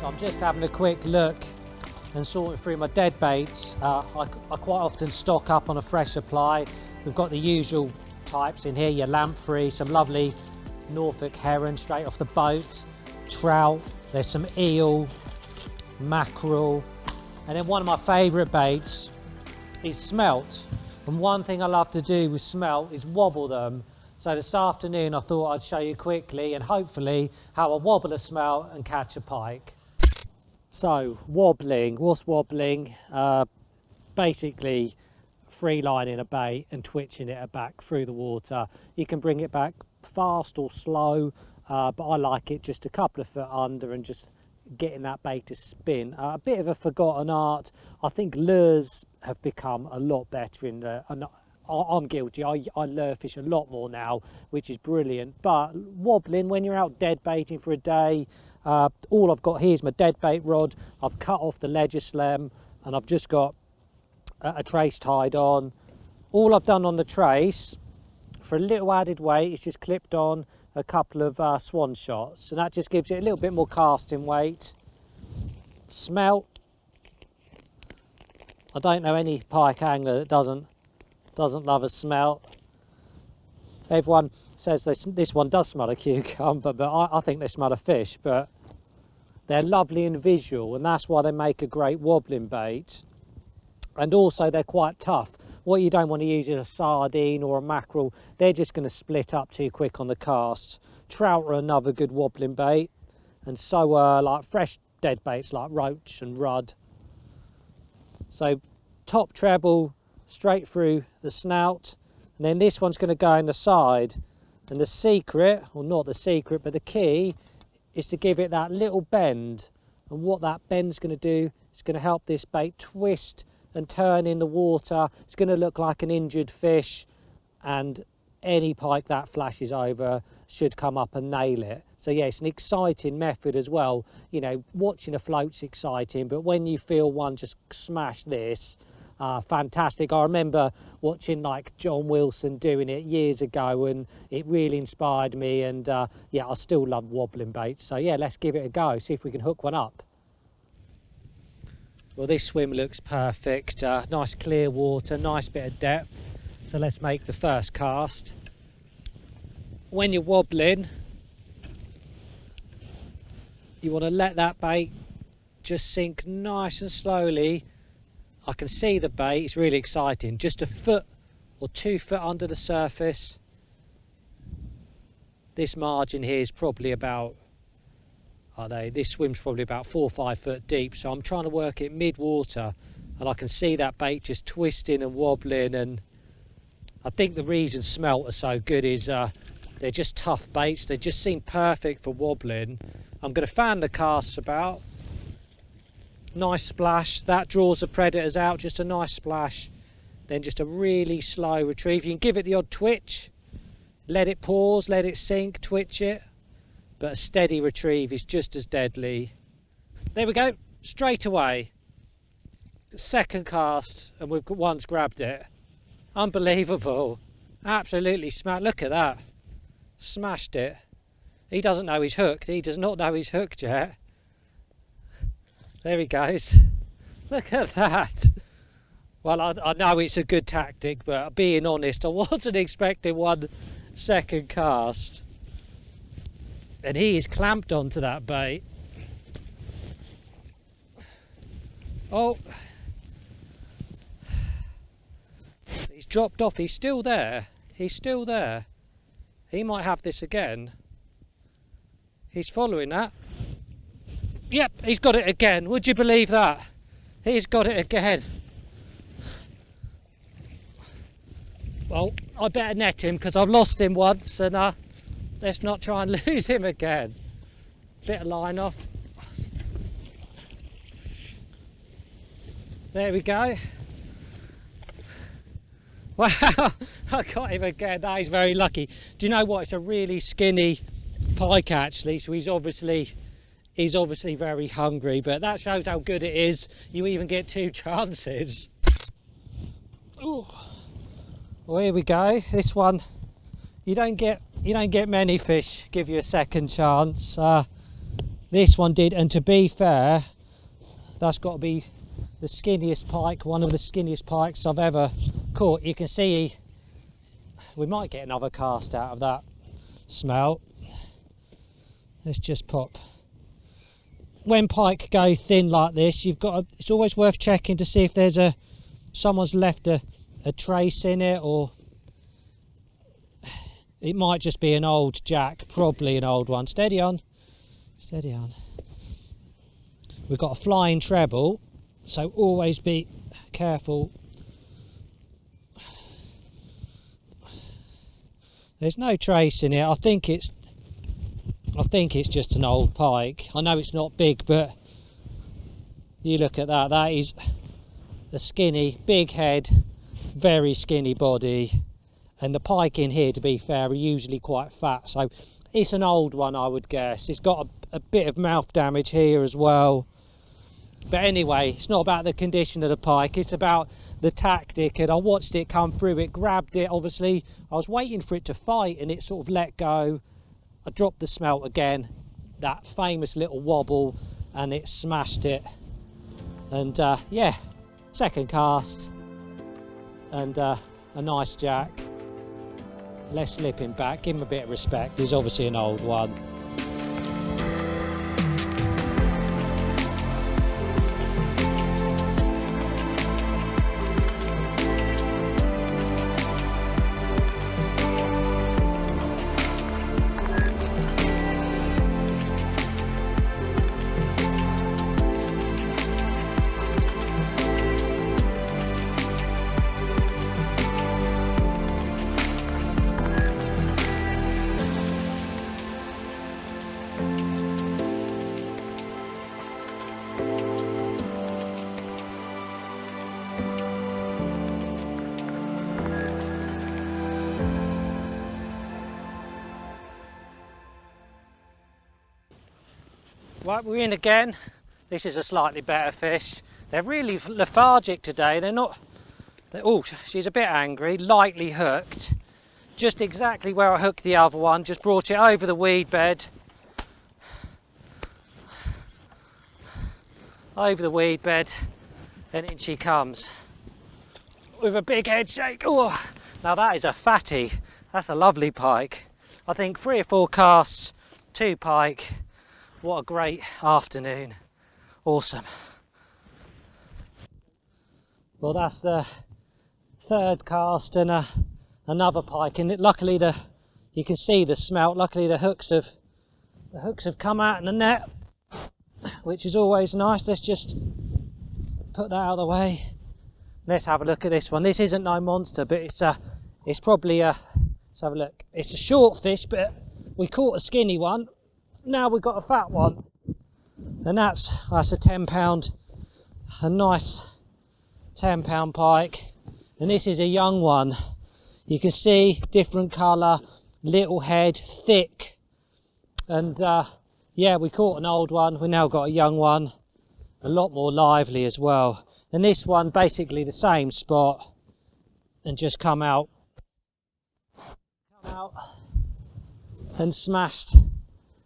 I'm just having a quick look and sorting through my dead baits. I quite often stock up on a fresh supply. We've got the usual types in here, your lamprey, some lovely Norfolk herring straight off the boat, trout, there's some eel, mackerel, and then one of my favourite baits is smelt. And one thing I love to do with smelt is wobble them. So this afternoon I thought I'd show you quickly and hopefully how I wobble a smelt and catch a pike. So wobbling, what's wobbling? Basically free lining a bait and twitching it back through the water. You can bring it back fast or slow, but I like it just a couple of foot under and just getting that bait to spin. A bit of a forgotten art. I think lures have become a lot better in the, and I'm guilty, I lure fish a lot more now, which is brilliant. But wobbling, when you're out dead baiting for a day, all I've got here is my dead bait rod. I've cut off the ledger stem and I've just got a trace tied on. All I've done on the trace for a little added weight is just clipped on a couple of swan shots, and that just gives it a little bit more casting weight. Smelt, I don't know any pike angler that doesn't love a smelt. Everyone says this one does smell a cucumber, but I think they smell a fish. But they're lovely and visual, and that's why they make a great wobbling bait. And also they're quite tough. What you don't want to use is a sardine or a mackerel. They're just going to split up too quick on the cast. Trout are another good wobbling bait, and so are like fresh dead baits like roach and rudd. So top treble straight through the snout, and then this one's going to go in the side. And the secret, or not the secret, but the key is to give it that little bend. And what that bend's going to do is going to help this bait twist and turn in the water. It's going to look like an injured fish, and any pike that flashes over should come up and nail it. So yeah, it's an exciting method as well. You know, watching a float's exciting, but when you feel one just smash this, fantastic. I remember watching like John Wilson doing it years ago, and it really inspired me. And yeah, I still love wobbling baits. So yeah, let's give it a go, see if we can hook one up. Well, this swim looks perfect. Nice clear water, nice bit of depth. So let's make the first cast. When you're wobbling, you want to let that bait just sink nice and slowly. I can see the bait, it's really exciting. Just a foot or 2 foot under the surface. This margin here is probably about, this swim's probably about 4 or 5 foot deep, so I'm trying to work it mid-water, and I can see that bait just twisting and wobbling. And I think the reason smelt are so good is they're just tough baits. They just seem perfect for wobbling. I'm going to fan the casts about. Nice splash, that draws the predators out, just a nice splash. Then just a really slow retrieve. You can give it the odd twitch, let it pause, let it sink, twitch it. But a steady retrieve is just as deadly. There we go, straight away. The second cast, and one's grabbed it. Unbelievable. Absolutely smashed. Look at that. Smashed it. He doesn't know he's hooked. He does not know he's hooked yet. There he goes. Look at that. Well, I know it's a good tactic, but being honest, I wasn't expecting 1 second cast. And he is clamped onto that bait. Oh, he's dropped off. He's still there. He's still there. He might have this again. He's following that. Yep, he's got it again. Would you believe that? He's got it again. Well, I better net him because I've lost him once, and let's not try and lose him again. Bit of line off. There we go. Wow, I got him again. That is very lucky. Do you know what? It's a really skinny pike actually, so he's obviously very hungry, but that shows how good it is. You even get 2 chances. Ooh. Well, here we go. This one, you don't get many fish give you a second chance. This one did, and to be fair, that's got to be the skinniest pike, one of the skinniest pikes I've ever caught. You can see we might get another cast out of that smelt. Let's just pop. When pike go thin like this, it's always worth checking to see if there's someone's left a trace in it, or it might just be an old jack, probably an old one. Steady on, steady on. We've got a flying treble, so always be careful. There's no trace in it. I think it's just an old pike. I know it's not big, but you look at that. That is a skinny, big head, very skinny body. And the pike in here, to be fair, are usually quite fat. So it's an old one, I would guess. It's got a bit of mouth damage here as well. But anyway, it's not about the condition of the pike. It's about the tactic. And I watched it come through. It grabbed it, obviously. I was waiting for it to fight, and it sort of let go. I dropped the smelt again, that famous little wobble, and it smashed it. And yeah, second cast, and a nice jack. Let's slip him back, give him a bit of respect. He's obviously an old one. Right, we're in again. This is a slightly better fish. They're really lethargic today. Oh, she's a bit angry, lightly hooked. Just exactly where I hooked the other one, just brought it over the weed bed. Over the weed bed, and in she comes. With a big head shake. Oh, now that is a fatty. That's a lovely pike. I think 3 or 4 casts, 2 pike. What a great afternoon. Awesome. Well, that's the 3rd cast and another pike, and luckily you can see the smelt. Luckily the hooks have come out in the net, which is always nice. Let's just put that out of the way. Let's have a look at this one. This isn't no monster, but it's probably let's have a look. It's a short fish, but we caught a skinny one. Now we've got a fat one, and that's a 10 pound, a nice 10 pound pike. And this is a young one. You can see different colour, little head, thick, and yeah, we caught an old one. We now got a young one, a lot more lively as well. And this one basically the same spot, and just come out and smashed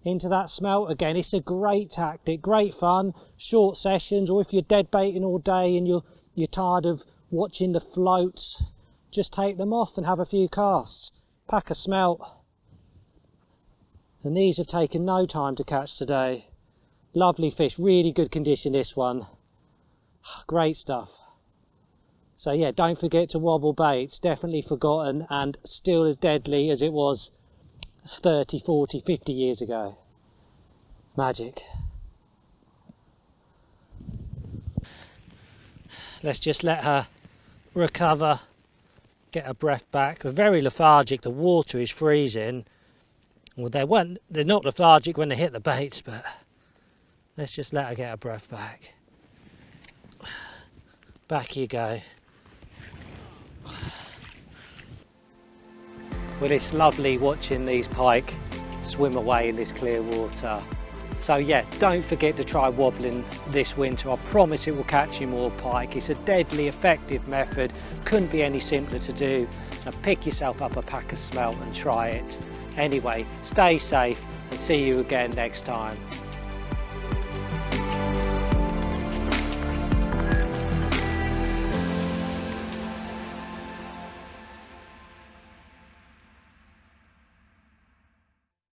into that smelt again. It's a great tactic, great fun, short sessions, or if you're dead baiting all day and you're tired of watching the floats, just take them off and have a few casts. Pack a smelt. And these have taken no time to catch today. Lovely fish, really good condition this one. Great stuff. So yeah, don't forget to wobble baits, definitely forgotten and still as deadly as it was 30, 40, 50 years ago. Magic. Let's just let her recover, get her breath back. We're very lethargic, the water is freezing. Well, they're not lethargic when they hit the baits, but let's just let her get her breath back. Back you go. Well, it's lovely watching these pike swim away in this clear water. So yeah, don't forget to try wobbling this winter. I promise it will catch you more pike. It's a deadly effective method, couldn't be any simpler to do. So pick yourself up a pack of smelt and try it. Anyway, stay safe and see you again next time.